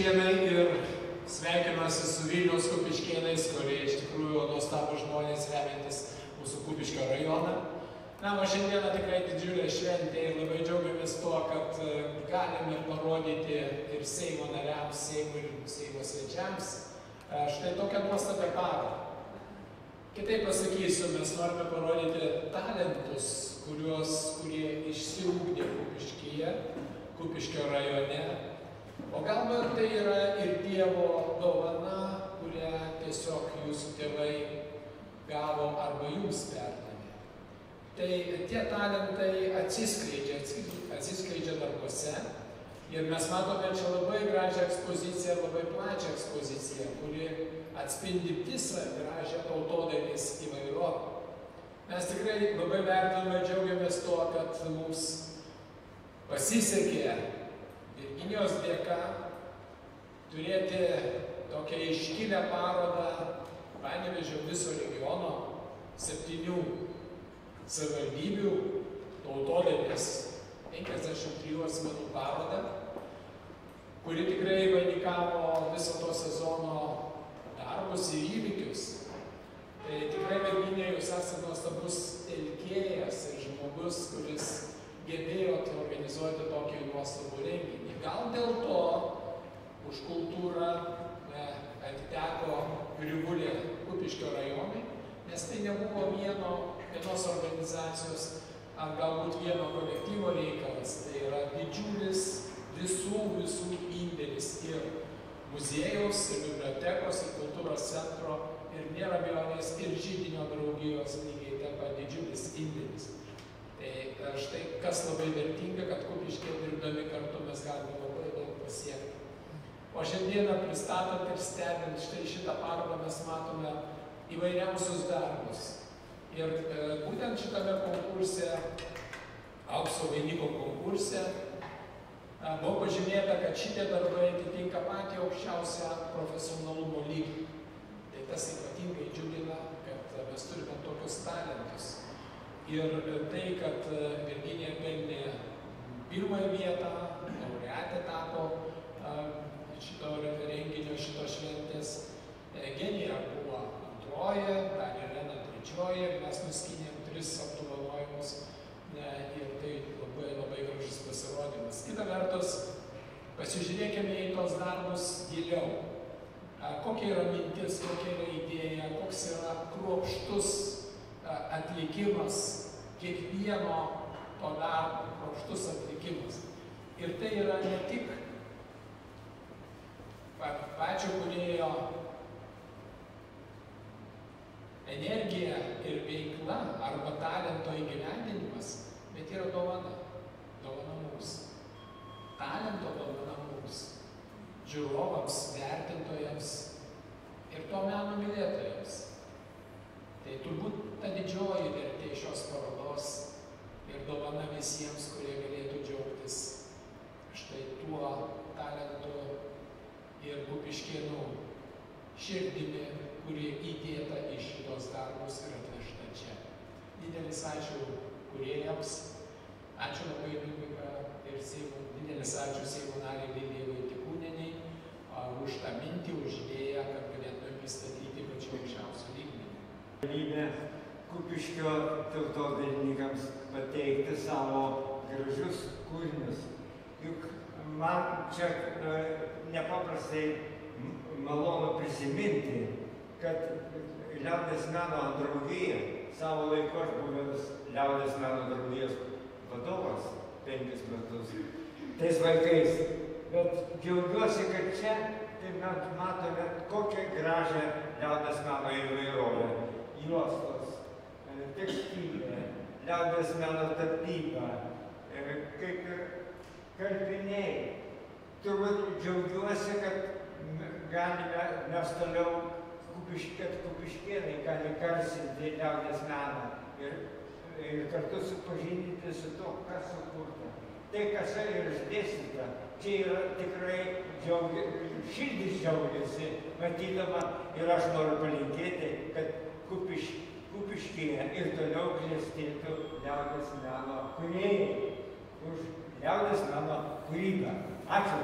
Kupiškėnai ir sveikinuosi su Vilniaus Kupiškėnais, kurie iš tikrųjų nuostabūs žmonės remiantis mūsų Kupiškio rajoną. Na, o šiandieną tikrai didžiulė šventė ir labai džiaugiamės tuo, kad galime parodyti ir Seimo nariams, Seimui ir Seimo svečiams štai tokią nuostabią parodą. Kitaip pasakysiu, mes norime parodyti talentus, kurie išsiugdė Kupiškyje, Kupiškio rajone. O galbūt tai yra ir Dievo dovana, kurią tiesiog jūsų tėvai gavo arba jums perdavė. Tai tie talentai atsiskleidžia darbuose. Ir mes matome čia labai gražią ekspoziciją, labai plačią ekspoziciją, kuri atspindi visą gražią tautodailės įvairovę. Mes tikrai labai vertiname, džiaugiamės tuo, kad mums pasisekė Virginijos dėka turėti tokią iškilę parodą Panevėžio viso regiono 7 savivaldybių tautodailės 53 asmenų parodą, kuri tikrai vainikavo viso to sezono darbus ir įvykius. Tai tikrai, Virginija, jūs esate nuostabus telkėjas ir žmogus, kuris gebėjo organizuoti tokį nuostabų renginį. Gal dėl to už kultūrą atiteko Grivulė Kupiškio rajonai, nes tai nebuvo vienos organizacijos ar galbūt vieno kolektyvo reikalas. Tai yra didžiulis visų indėlis ir muziejaus, ir bibliotekos, ir kultūros centro, ir nėra abejonės, ir židinio draugijos lygiai taip pat didžiulis indėlis. Tai štai kas labai vertinga, kad Kupiškyje dirbdami kartu mes galime labai daug pasiekti. O šiandieną pristatant ir stebint štai šitą parodą mes matome įvairiausius darbus. Ir būtent šitame konkurse, aukso vainiko konkurse, buvo pažymėta, kad šitie darbai atitinka patį aukščiausią profesionalumo lygį. Tai tas ypatingai džiugina, kad mes turime tokius talentus. Ir tai, kad Virginija pelnė 1 vietą, laureatė tapo šito renginio, šito šventės, Genija buvo 2, dar Irena 3, mes nuskynėm 3 apdovanojimus ir tai labai gražus pasirodymas. Kita vertus, pasižiūrėkime į tos darbus giliau. Kokia yra mintis, kokia yra idėja, koks yra kruopštus atlikimas kiekvieno to darbo, kruopštus atlikimas. Ir tai yra ne tik pačio kūrėjo energija ir veikla arba talento įgyvendinimas, bet yra dovana. Dovana mums. Talento dovana mums. Žiūrovams, vertintojams ir to meno mylėtojams. Tai turbūt ta didžioji vertė šios parodos ir dovana visiems, kurie galėtų džiaugtis štai tuo talentu ir Kupiškėnų širdimi, kurie įdėta į šitos darbus ir atvežta čia. Didelis ačiū kūrėjams, ačiū labai Liudvika ir didelis ačiū Seimo nariai Lilijai Vaitekūnienei už tą mintį, už idėją, kad galėtume pristatyti pačiu aukščiausiu lygmenį. Galimybė Kupiškio tautodailininkams pateikti savo gražius kūrinius. Juk man čia nepaprastai malonu prisiminti, kad Liaudies meno draugija, savo laiku aš buvęs Liaudies meno draugijos vadovas 5 metus, tais vaikais. Bet džiaugiuosi, kad čia tai mes matome kokią gražią liaudies meno įvairovę. Juostos, tekstilė, liaudies meno tapyba, kaip ir karpiniai. Turbūt džiaugiuosi, kad galime mes toliau, kad Kupiškėnai gali garsinti liaudies meną ir kartu supažindinti su to, kas sukurta. Tai, kas yra išdėstyta, čia yra tikrai širdis džiaugiasi matydama ir aš noriu palinkėti, kad Kupiškyje ir toliau klestėtų liaudies meno kūrėjai už liaudies meno kūrybą. Ačiū.